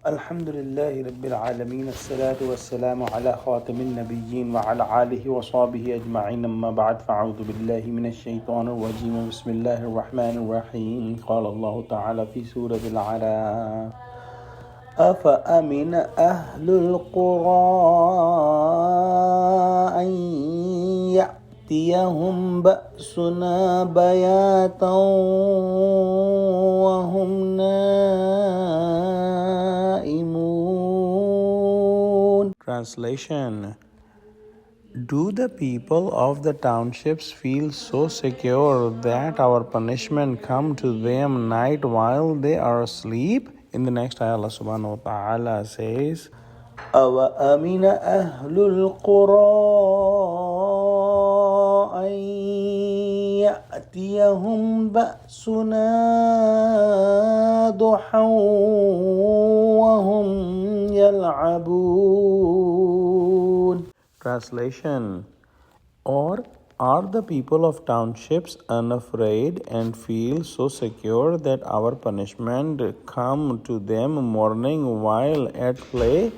Alhamdulillahi Rabbil Alameen. As-salatu was-salamu ala khatamin nabiyyin wa ala alihi wa sahbihi ajma'in. Amma ba'd, fa'udhu billahi minash shaitanir rajim. Bismillahir rahmanir rahim. Qala Allah ta'ala fi Surah Al-Aaraf. Afa amina ahlul qura an ya'tiyahum ba'suna bayatan wa hum na'imun. Translation: Do the people of the townships feel so secure that our punishment come to them night while they are asleep? In the next ayah, Allah subhanahu wa ta'ala says, Awa amina ahlul qura an ya'tiyahum ba'suna duhan wa hum yal'abun. Translation: Or are the people of townships unafraid and feel so secure that our punishment come to them morning while at play?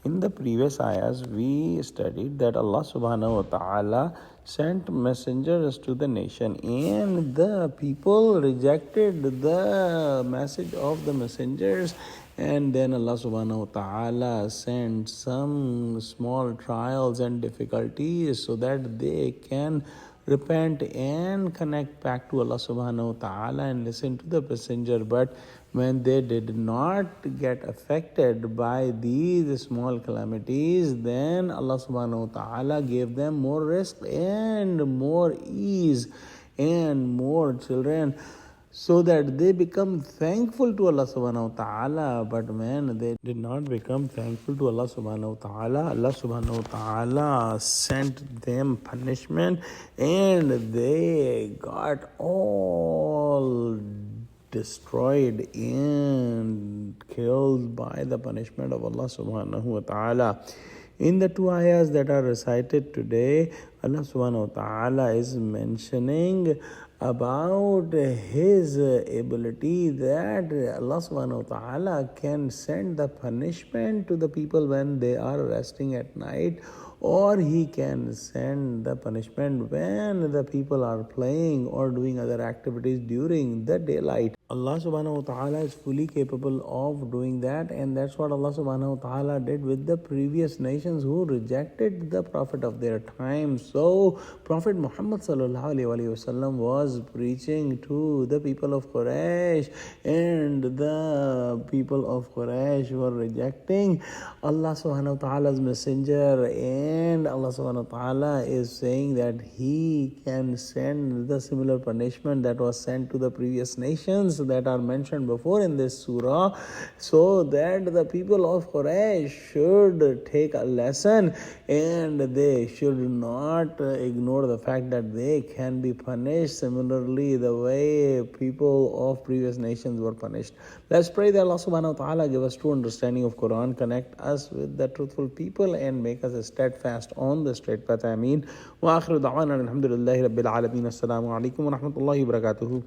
In the previous ayahs, we studied that Allah subhanahu wa ta'ala sent messengers to the nation, and the people rejected the message of the messengers, and then Allah subhanahu wa ta'ala sent some small trials and difficulties so that they can repent and connect back to Allah subhanahu wa ta'ala and listen to the messenger. But when they did not get affected by these small calamities, then Allah subhanahu wa ta'ala gave them more risk and more ease and more children, so that they become thankful to Allah subhanahu wa ta'ala. But when they did not become thankful to Allah subhanahu wa ta'ala, Allah subhanahu wa ta'ala sent them punishment, and they got all destroyed and killed by the punishment of Allah subhanahu wa ta'ala. In the two ayahs that are recited today, Allah subhanahu wa ta'ala is mentioning about His ability that Allah subhanahu wa ta'ala can send the punishment to the people when they are resting at night, or He can send the punishment when the people are playing or doing other activities during the daylight. Allah subhanahu wa ta'ala is fully capable of doing that, and that's what Allah subhanahu wa ta'ala did with the previous nations who rejected the Prophet of their time. So Prophet Muhammad sallallahu alaihi wasallam was preaching to the people of Quraysh, and the people of Quraysh were rejecting Allah subhanahu wa ta'ala's messenger, and Allah subhanahu wa ta'ala is saying that He can send the similar punishment that was sent to the previous nations that are mentioned before in this surah, so that the people of Quraysh should take a lesson, and they should not ignore the fact that they can be punished similarly the way people of previous nations were punished. Let's pray that Allah subhanahu wa ta'ala give us true understanding of Quran, connect us with the truthful people, and make us steadfast on the straight path. Ameen. Wa akhiru da'wana alhamdulillahi rabbil alameen. Assalamu alaikum wa rahmatullahi wa barakatuhu.